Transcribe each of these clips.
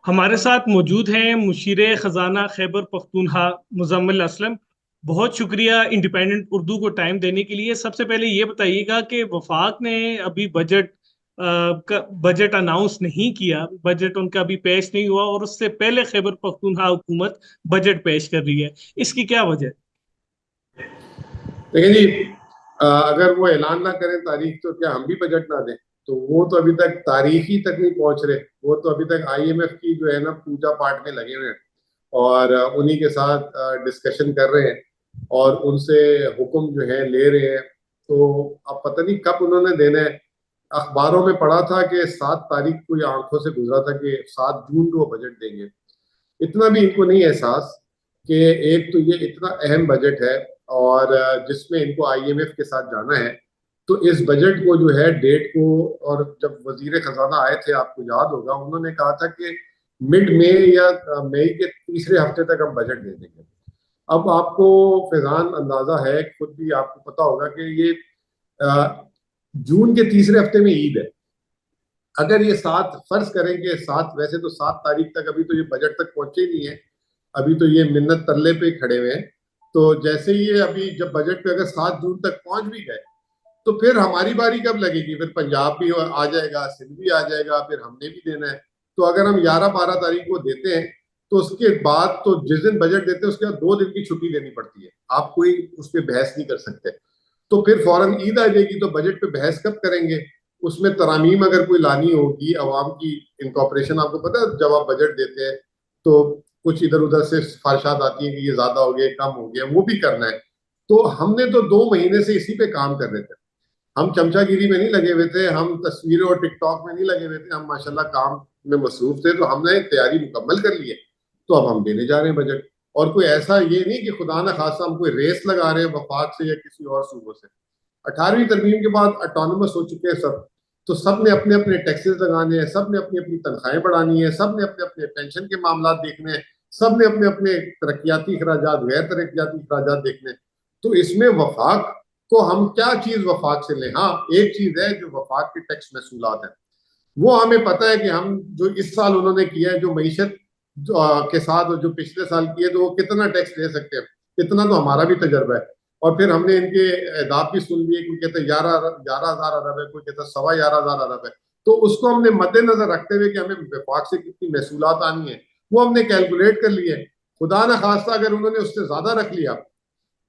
हमारे साथ मौजूद हैं मुशीर खजाना खैबर पख्तूनख्वा मुजम्मिल असलम। बहुत शुक्रिया इंडिपेंडेंट उर्दू को टाइम देने के लिए। सबसे पहले ये बताइएगा कि वफाक ने अभी बजट अनाउंस नहीं किया, बजट उनका अभी पेश नहीं हुआ और उससे पहले खैबर पख्तूनख्वा हुकूमत बजट पेश कर रही है। इसकी क्या वजह है? देखिए जी, अगर वो ऐलान ना करें तारीख तो क्या हम भी बजट ना दें? तो वो तो अभी तक तारीख ही तक नहीं पहुंच रहे। वो तो अभी तक आईएमएफ की जो है ना पूजा पाठ में लगे हुए हैं और उन्हीं के साथ डिस्कशन कर रहे हैं और उनसे हुक्म जो है ले रहे हैं। तो अब पता नहीं कब उन्होंने देना है। अखबारों में पढ़ा था कि 7 तारीख को या आंखों से गुजरा था कि 7 जून को वो बजट देंगे। इतना भी इनको नहीं एहसास कि एक तो ये इतना अहम बजट है और जिसमें इनको आईएमएफ के साथ जाना है। तो इस बजट को जो है डेट को, और जब वजीर खजाना आए थे आपको याद होगा उन्होंने कहा था कि मिड मई या मई के तीसरे हफ्ते तक हम बजट दे देंगे। अब आपको फैजान अंदाजा है, खुद भी आपको पता होगा कि ये जून के तीसरे हफ्ते में ईद है। अगर ये 7 फर्ज करें कि 7, वैसे तो 7 तारीख तक अभी तो ये बजट तक पहुंचे ही नहीं है। अभी तो ये मिन्नत तरले पे ही खड़े हुए हैं। तो जैसे ही ये अभी जब बजट पे अगर 7 जून तक पहुंच भी गए तो फिर हमारी बारी कब लगेगी? फिर पंजाब भी आ जाएगा, सिंध भी आ जाएगा, फिर हमने भी देना है। तो अगर हम 11-12 तारीख को देते हैं तो उसके बाद तो जिस दिन बजट देते हैं उसके बाद 2 दिन की छुट्टी लेनी पड़ती है। आप कोई उस पर बहस नहीं कर सकते। तो फिर फौरन ईद आ जाएगी तो बजट पे बहस कब करेंगे? उसमें तरामीम अगर कोई लानी होगी अवाम की इनकॉपरेशन, आपको पता है जब आप बजट देते हैं तो कुछ इधर उधर से सिफारिशात आती है कि ये ज्यादा हो गया कम हो गया, वो भी करना है। तो हमने तो 2 महीने से इसी पे काम कर रहे थे। हम चमचागिरी में नहीं लगे हुए थे, हम तस्वीरों और टिकटॉक में नहीं लगे हुए थे, हम माशाल्लाह काम में मसरूफ थे। तो हमने तैयारी मुकम्मल कर ली है। तो अब हम देने जा रहे हैं बजट। और कोई ऐसा ये नहीं कि खुदा न खासा हम कोई रेस लगा रहे हैं वफाक से या किसी और सूबों से। 18वीं तरमीम के बाद ऑटोनमस हो चुके हैं सब। तो सब ने अपने अपने टैक्सेस लगाने हैं, सब ने अपनी अपनी तनख्वाहें बढ़ानी है, सब ने अपने अपने पेंशन के मामला देखने हैं, सब ने अपने अपने तरक्याती अखराजात गैर तरक्याती अखराजात देखने हैं। तो इसमें वफाक को हम क्या चीज वफाक से लें? हाँ, एक चीज है जो वफाक के टैक्स महसूलात है। वो हमें पता है कि हम जो इस साल उन्होंने किया है जो मीशत के साथ, और जो पिछले साल किए तो वो कितना टैक्स ले सकते हैं, इतना तो हमारा भी तजर्बा है। और फिर हमने इनके एहदाफ भी सुन लिए, कोई कहता है 11,000 अरब है, कोई कहता है 11,500 अरब है। तो उसको हमने मद्देनजर रखते हुए कि हमें विफाक से कितनी महसूलात आनी है वो हमने कैलकुलेट कर लिए। खुदा न खास्ता अगर उन्होंने उससे ज्यादा रख लिया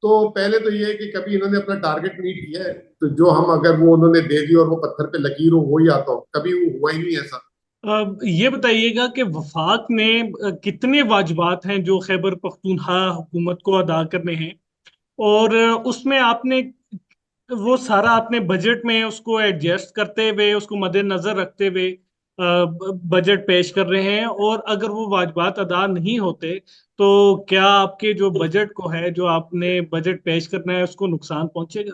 तो पहले तो ये है कि कभी इन्होंने अपना टारगेट मीट किया है? तो जो हम अगर वो उन्होंने दे दी और वो पत्थर पे लकीर हो वो ही आता हो, कभी वो हुआ ही नहीं ऐसा। अब ये बताइएगा कि वफाक में कितने वाजिबात हैं जो खैबर पख्तूनख्वा हुकूमत को अदा करने हैं, और उसमें आपने वो सारा अपने बजट में उसको एडजस्ट करते हुए, उसको मद्देनजर रखते हुए बजट पेश कर रहे हैं। और अगर वो वाजिबात अदा नहीं होते तो क्या आपके जो बजट को है, जो आपने बजट पेश करना है, उसको नुकसान पहुंचेगा?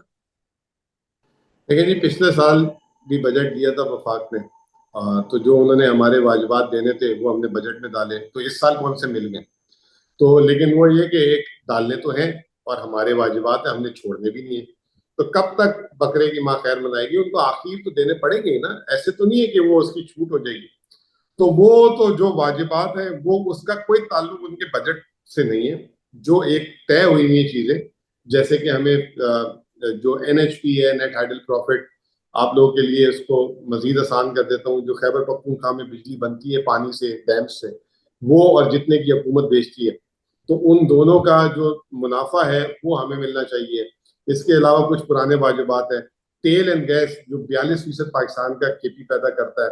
देखिए जी, पिछले साल भी बजट दिया था वफाक ने। तो जो उन्होंने हमारे वाजिबात देने थे वो हमने बजट में डाले, तो इस साल कौन से मिल गए? तो लेकिन वो ये कि एक डालने तो हैं और हमारे वाजिबात है, हमने छोड़ने भी नहीं है। तो कब तक बकरे की माँ खैर मनाएगी? उनको आखिर तो देने पड़ेंगे ही ना। ऐसे तो नहीं है कि वो उसकी छूट हो जाएगी। तो वो तो जो वाजिबात है वो उसका कोई ताल्लुक उनके बजट से नहीं है। जो एक तय हुई हुई चीजें, जैसे कि हमें जो एनएचपी है, नेट हाइडल प्रॉफिट, आप लोगों के लिए इसको मजीद आसान कर देता हूँ। जो खैबर पख्तूनख्वा में बिजली बनती है पानी से, डैम से, वो और जितने की हुकूमत बेचती है, तो उन दोनों का जो मुनाफा है वो हमें मिलना चाहिए। इसके अलावा कुछ पुराने वाजिबात हैं। तेल एंड गैस जो 42% पाकिस्तान का केपी पैदा करता है,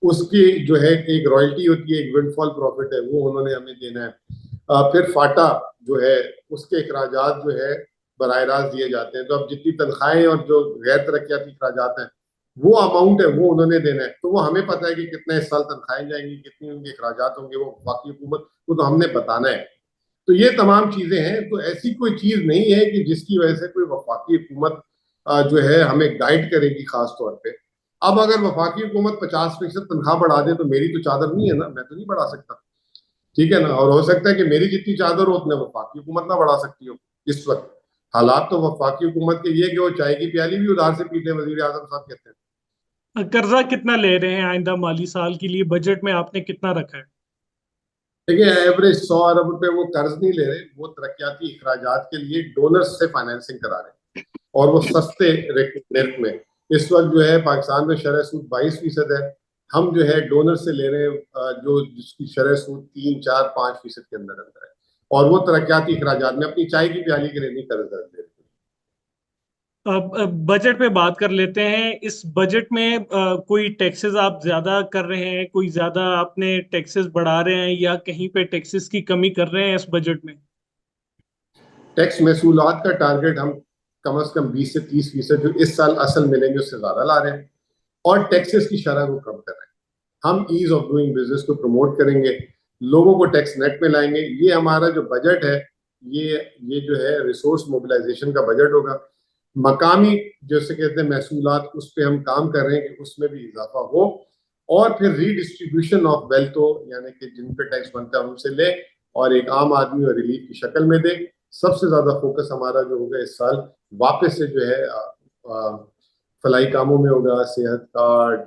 उसकी जो है एक रॉयल्टी होती है, एक विंडफॉल प्रॉफिट है, वो उन्होंने हमें देना है। फिर फाटा जो है उसके अखराजात जो है बरह रास्त दिए जाते हैं। तो अब जितनी तनख्वाहें और जो गैर तरक्याती अखराजात हैं वो अमाउंट है वो उन्होंने देना है। तो वो हमें पता है कि कितने इस साल तनख्वाहें जाएंगी, कितनी उनके अखराजात होंगे, वो बाकी हुकूमत को तो हमने बताना है। तो ये तमाम चीजें हैं। तो ऐसी कोई चीज नहीं है कि जिसकी वजह से कोई वफाकी हुकूमत जो है हमें गाइड करेगी खास तौर पे। अब अगर वफाकी हुकूमत 50% तनख्वाह बढ़ा दे तो मेरी तो चादर नहीं है ना, मैं तो नहीं बढ़ा सकता। ठीक है ना? और हो सकता है कि मेरी जितनी चादर हो उतने वफाकी हुकूमत ना बढ़ा सकती हो इस वक्त। हालात तो वफाकी हुकूमत के ये कि वो चाय की प्याली भी उधार से पीते हैं, वजीर आजम साहब कहते कर्जा कितना ले रहे हैं आइंदा माली साल के लिए? बजट में आपने कितना रखा है? देखिए एवरेज 100 अरब रुपए वो कर्ज नहीं ले रहे, वो तरक्याती अखराजात के लिए डोनर्स से फाइनेंसिंग करा रहे हैं, और वो सस्ते रेट में। इस वक्त जो है पाकिस्तान में शरह सूद 22% है। हम जो है डोनर से ले रहे हैं जो जिसकी शरह सूद 3, 4, 5% के अंदर अंदर है, और वो तरक्याती अखराजात में अपनी चाय की प्याली के लिए नहीं कर्ज दे रहे। अब बजट पे बात कर लेते हैं। इस बजट में कोई टैक्सेस आप ज्यादा कर रहे हैं, कोई ज्यादा आपने टैक्सेस बढ़ा रहे हैं, या कहीं पे टैक्सेस की कमी कर रहे हैं इस बजट में? टैक्स महसूलात का टारगेट हम कम से कम 20 से 30% जो इस साल असल मिलेंगे उससे ज्यादा ला रहे हैं, और टैक्सेस की शरह को कम कर रहे हैं। हम ईज ऑफ डूइंग बिजनेस को प्रमोट करेंगे, लोगों को टैक्स नेट में लाएंगे। ये हमारा जो बजट है, ये जो है रिसोर्स मोबिलाइजेशन का बजट होगा। मकामी जैसे कहते हैं महसूलात, उस पर हम काम कर रहे हैं कि उसमें भी इजाफा हो, और फिर रीडिस्ट्रीब्यूशन ऑफ वेल्थ हो, यानी कि जिन पे टैक्स बनता है उनसे ले और एक आम आदमी और रिलीफ की शक्ल में दे। सबसे ज्यादा फोकस हमारा जो होगा इस साल वापस से जो है फलाई कामों में होगा, सेहत कार्ड,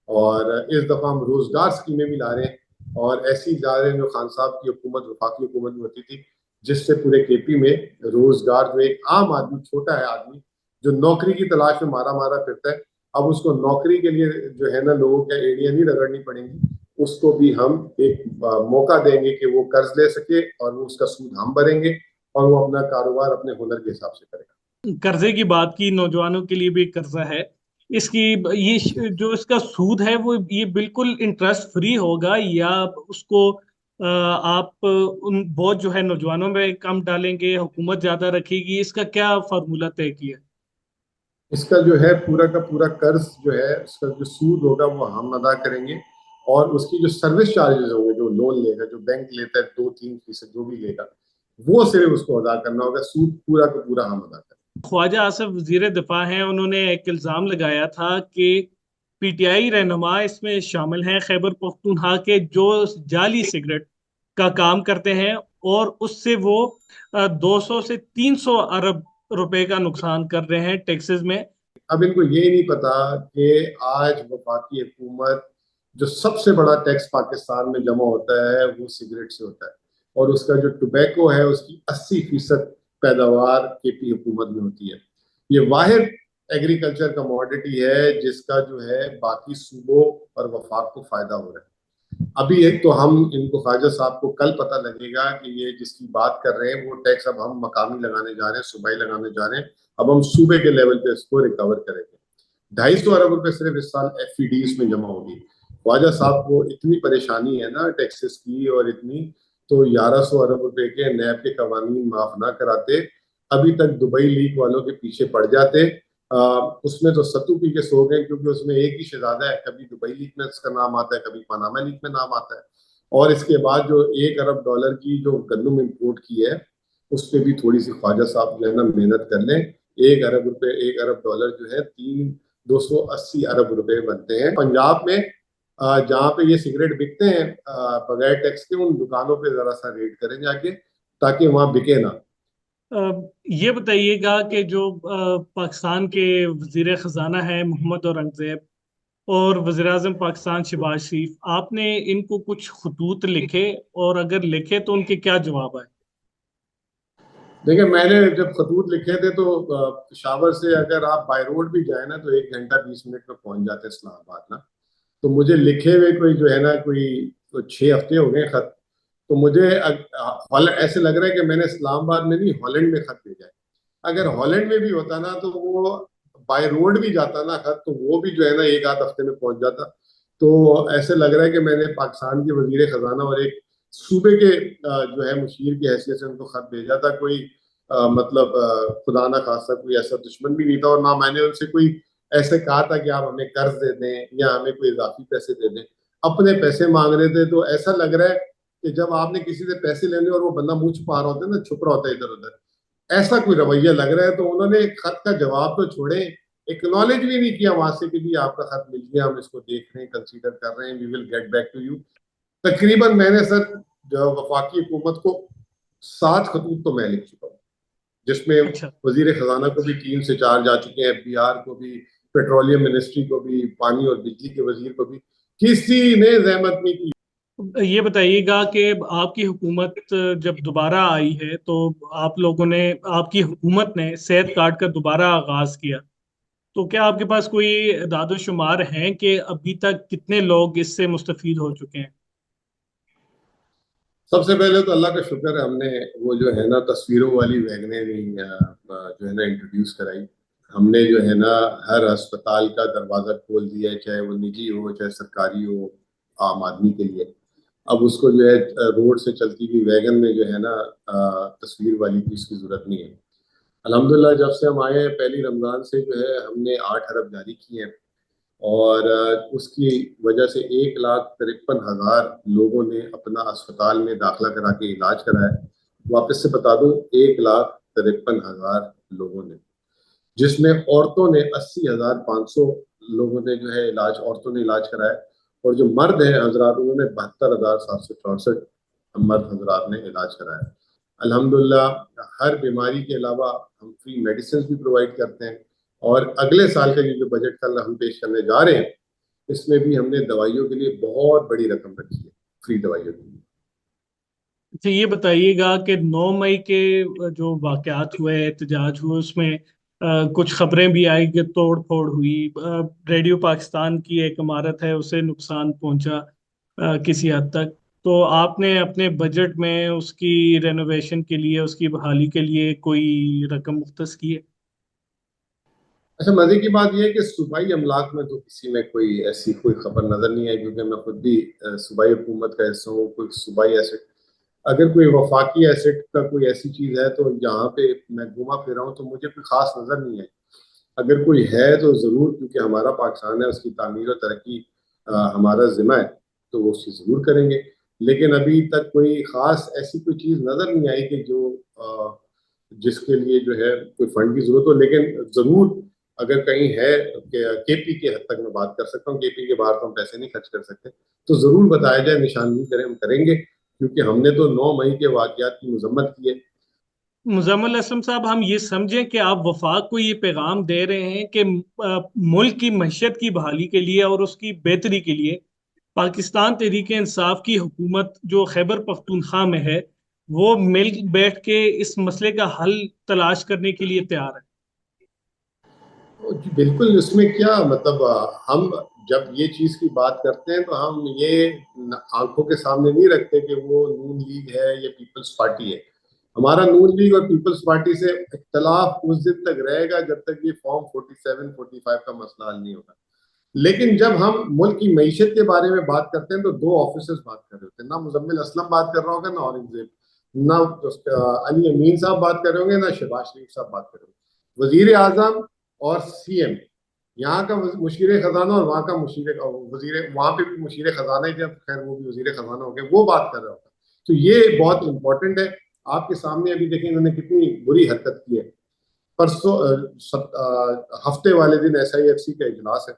और इस दफा हम रोजगार स्कीमें भी ला रहे हैं, और ऐसी जा रहे हैं जो खान साहब की हुकूमत, वफाकी हुकूमत में होती थी, जिससे पूरे केपी में रोजगार, जो एक आम आदमी, छोटा है आदमी जो नौकरी की तलाश में मारा मारा फिरता है, अब उसको नौकरी के लिए जो है ना लोगों के एड़ियां नहीं रगड़नी पड़ेंगी। उसको भी हम एक मौका देंगे कि वो कर्ज ले सके, और वो उसका सूद हम भरेंगे, और वो अपना कारोबार अपने हुनर के हिसाब से करेगा। कर्जे की बात की, नौजवानों के लिए भी कर्जा है। इसकी जो इसका सूद है वो ये बिल्कुल इंटरेस्ट फ्री होगा, या उसको आप उन बोझ जो है नौजवानों में कम डालेंगे, हुकूमत ज्यादा रखेगी? इसका क्या फार्मूला तय किया? इसका जो है पूरा का पूरा कर्ज जो है उसका जो सूद होगा वो हम अदा करेंगे, और उसकी जो सर्विस चार्जेस होंगे, जो लोन लेगा, जो बैंक लेता है 2-3% जो भी लेगा, वो सिर्फ उसको अदा करना होगा। सूद पूरा का पूरा हम अदा करेंगे। ख्वाजा आसिफ वजीर दिफा हैं, उन्होंने एक इल्जाम लगाया था कि पीटीआई रहनुमा इसमें शामिल हैं, खैबर पख्तूनख्वा के, जो जाली सिगरेट का काम करते हैं, और उससे वो 200 से 300 अरब रुपए का नुकसान कर रहे हैं टैक्सेस में। अब इनको ये नहीं पता कि आज वफाकी हुकूमत, जो सबसे बड़ा टैक्स पाकिस्तान में जमा होता है वो सिगरेट से होता है, और उसका जो टोबैको है उसकी 80% पैदावार केपी हुकूमत में होती है। ये वाहिद एग्रीकल्चर कमोडिटी है जिसका जो है बाकी सूबों और वफाक को फायदा हो रहा है। अभी एक तो हम इनको, ख्वाजा साहब को कल पता लगेगा कि ये जिसकी बात कर रहे हैं वो टैक्स अब हम मकामी लगाने जा रहे हैं, सूबाई लगाने जा रहे हैं। अब हम सूबे के लेवल पे इसको रिकवर करेंगे। 250 अरब रुपए सिर्फ इस साल FEDs में जमा होगी। ख्वाजा साहब को इतनी परेशानी है ना टैक्सेस की, और इतनी, तो 1100 अरब रुपए के नैब के कवानीन माफ ना कराते, अभी तक दुबई लीग वालों के पीछे पड़ जाते। उसमें तो सत्तू पी के सो गए, क्योंकि उसमें एक ही शहजादा है, कभी दुबई लीग में इसका नाम आता है, कभी पनामा लीग में नाम आता है। और इसके बाद जो $1 अरब की जो गंदम इंपोर्ट की है, उस पर भी थोड़ी सी ख्वाजा साहब जो है ना मेहनत कर लें। 1 अरब रुपए, $1 अरब जो है 280 अरब रुपए बनते हैं पंजाब में। जहाँ पे ये सिगरेट बिकते हैं बगैर टैक्स के, उन दुकानों पे जरा सा रेड करें जाके, ताकि वहां बिके ना। ये बताइएगा कि जो पाकिस्तान के वजीर खजाना है मोहम्मद औरंगजेब, और वजीर आजम पाकिस्तान शहबाज शरीफ, आपने इनको कुछ खतूत लिखे, और अगर लिखे तो उनके क्या जवाब आए? देखिए मैंने जब खतूत लिखे थे तो पेशावर से अगर आप बाय रोड भी जाए ना तो 1 घंटा 20 मिनट में पहुंच जाते हैं इस्लामाबाद ना। तो मुझे लिखे हुए कोई जो है ना कोई 6 हफ्ते हो गए खत। तो मुझे ऐसे लग रहा है कि मैंने इस्लामाबाद में नहीं, हॉलैंड में खत भेजा है। अगर हॉलैंड में भी होता ना तो वो बाय रोड भी जाता ना खत, तो वो भी जो है ना 1 आध हफ्ते में पहुंच जाता। तो ऐसे लग रहा है कि मैंने पाकिस्तान के वजीर खजाना और एक सूबे के जो है मुशीर की हैसियत से उनको खत भेजा था। कोई मतलब खुदा ना खास्ता कोई ऐसा दुश्मन भी नहीं था, और ना मैंने उनसे कोई ऐसे कहा था कि आप हमें कर्ज दे दें या हमें कोई इजाफी पैसे दे दें। अपने पैसे मांग रहे थे। तो ऐसा लग रहा है कि जब आपने किसी से पैसे लेने और वो बंदा मुंह छुपा रहा होता है ना, छुप रहा होता है इधर उधर, ऐसा कोई रवैया लग रहा है। तो उन्होंने एक खत का जवाब तो छोड़े, एक्नॉलेज भी नहीं किया वहां से कि जी आपका खत मिल गया, हम इसको देख रहे हैं, कंसीडर कर रहे हैं, we will get back to you. तकरीबन मैंने सर जो वफाकी हुकूमत को 7 खतूत तो मैं लिख चुका हूँ, जिसमें अच्छा। वजीर खजाना को भी 3 से 4 जा चुके हैं, FBR को भी, पेट्रोलियम मिनिस्ट्री को भी, पानी और बिजली के वजीर को भी। किसी ने जहमत नहीं की। ये बताइएगा कि आपकी हुकूमत जब दोबारा आई है तो आप लोगों ने, आपकी हुकूमत ने सेहत कार्ड का दोबारा आगाज किया, तो क्या आपके पास कोई दादो शुमार हैं कि अभी तक कितने लोग इससे मुस्तफीद हो चुके हैं? सबसे पहले तो अल्लाह का शुक्र है, हमने वो जो है ना तस्वीरों वाली वैगनें भी जो है ना इंट्रोड्यूस कराई। हमने जो है ना हर अस्पताल का दरवाजा खोल दिया है, चाहे वो निजी हो चाहे सरकारी हो, आम आदमी के लिए। अब उसको जो है रोड से चलती हुई वैगन में जो है ना तस्वीर वाली की उसकी जरूरत नहीं है। अल्हम्दुलिल्लाह जब से हम आए हैं पहली रमजान से जो है हमने 8 अरब जारी किए हैं, और उसकी वजह से 1,53,000 लोगों ने अपना अस्पताल में दाखिला करा के इलाज कराया। वापस से बता दूं, 1,53,000 लोगों ने, जिसमें औरतों ने 80,500 लोगों ने जो है इलाज, औरतों ने इलाज कराया। और जो मर्द हैं हजरात, उन्होंने 72,764 मर्द हजरात ने इलाज कराया। अल्हम्दुलिल्लाह हर बीमारी के अलावा हम फ्री मेडिसिन भी प्रोवाइड करते हैं। और अगले साल का ये जो बजट कल हम पेश करने जा रहे हैं, इसमें भी हमने दवाइयों के लिए बहुत बड़ी रकम रखी है, फ्री दवाइयों के लिए। अच्छा, ये बताइएगा कि 9 मई के जो वाकयात हुए, एहतजाज हुए, उसमें कुछ खबरें भी आई कि तोड़ फोड़ हुई, रेडियो पाकिस्तान की एक इमारत है उसे नुकसान पहुंचा किसी हद तक, तो आपने अपने बजट में उसकी रेनोवेशन के लिए, उसकी बहाली के लिए कोई रकम मुख्तस की है? अच्छा, मजे की बात यह है कि सूबाई अमलाक में तो किसी में कोई ऐसी कोई खबर नजर नहीं आई, क्योंकि मैं खुद भी सूबाई हुकूमत का हिस्सा हूँ। कोई सूबाई एसेट, अगर कोई वफाकी एसेट का कोई ऐसी चीज है तो यहाँ पे मैं घूमा फिरा हूँ तो मुझे कोई खास नजर नहीं है। अगर कोई है तो जरूर, क्योंकि हमारा पाकिस्तान है, उसकी तामीर और तरक्की हमारा जिम्मा है, तो वो उसकी जरूर करेंगे। लेकिन अभी तक कोई खास ऐसी कोई चीज नजर नहीं आई कि जो जिसके लिए जो है कोई फंड की जरूरत हो। लेकिन जरूर अगर कहीं है, केपी के हद तक मैं बात कर सकता हूँ, केपी के बाहर तो हम पैसे नहीं खर्च कर सकते, तो जरूर बताया जाए, निशानदेही करें, हम करेंगे। क्योंकि हमने तो 9 मई के वाकयात की मजम्मत की है। मुजम्मिल असलम साहब, हम ये समझें कि आप वफाक को ये पैगाम दे रहे हैं कि मुल्क की मईशत की बहाली के लिए और उसकी बेहतरी के लिए पाकिस्तान तहरीक इंसाफ की हुकूमत जो खैबर पख्तूनख्वा में है, वो मिल बैठ के इस मसले का हल तलाश करने के लिए तैयार है। तो जी बिल्कुल, इसमें क्या मतलब, हम जब ये चीज की बात करते हैं तो हम ये आंखों के सामने नहीं रखते कि वो नून लीग है या पीपल्स पार्टी है। हमारा नून लीग और पीपल्स पार्टी से इख्तलाफ उस दिन तक रहेगा जब तक ये फॉर्म 47-45 का मसला हल नहीं होगा। लेकिन जब हम मुल्क की मईशत के बारे में बात करते हैं तो दो ऑफिसर्स बात कर रहे होते हैं, ना मुजम्मिल असलम बात कर रहा होगा, ना औरंगजेब, ना अली अमीन साहब बात कर रहे होंगे, ना शहबाज शरीफ साहब बात कर रहे होंगे। वजीर आजम और सीएम, यहाँ का मुशीर खजाना और वहाँ का मुशीर वजीर, वहाँ पे भी मुशीर खजाना ही, जब खैर वो भी वजीर खजाना हो गए, वो बात कर रहा होगा। तो ये बहुत इंपॉर्टेंट है। आपके सामने अभी देखें इन्होंने कितनी बुरी हरकत की है। परसों हफ्ते वाले दिन SIFC का इजलास है,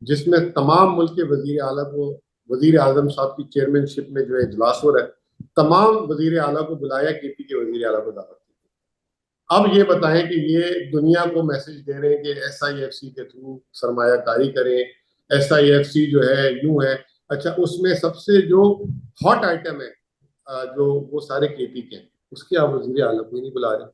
जिसमें तमाम मुल्क के वजीर आला को, वजीर आजम साहब की चेयरमैनशिप में जो है इजलास हो रहा है, तमाम वजीर आला को बुलाया, केपी के वजीर आला को दावत दी। अब ये बताएं कि ये दुनिया को मैसेज दे रहे हैं कि SIFC के थ्रू सरमायाकारी करें, SIFC जो है यूं है। अच्छा, उसमें सबसे जो हॉट आइटम है, जो वो सारे केपी के हैं, उसके आप वजीर आला को ही नहीं बुला रहे।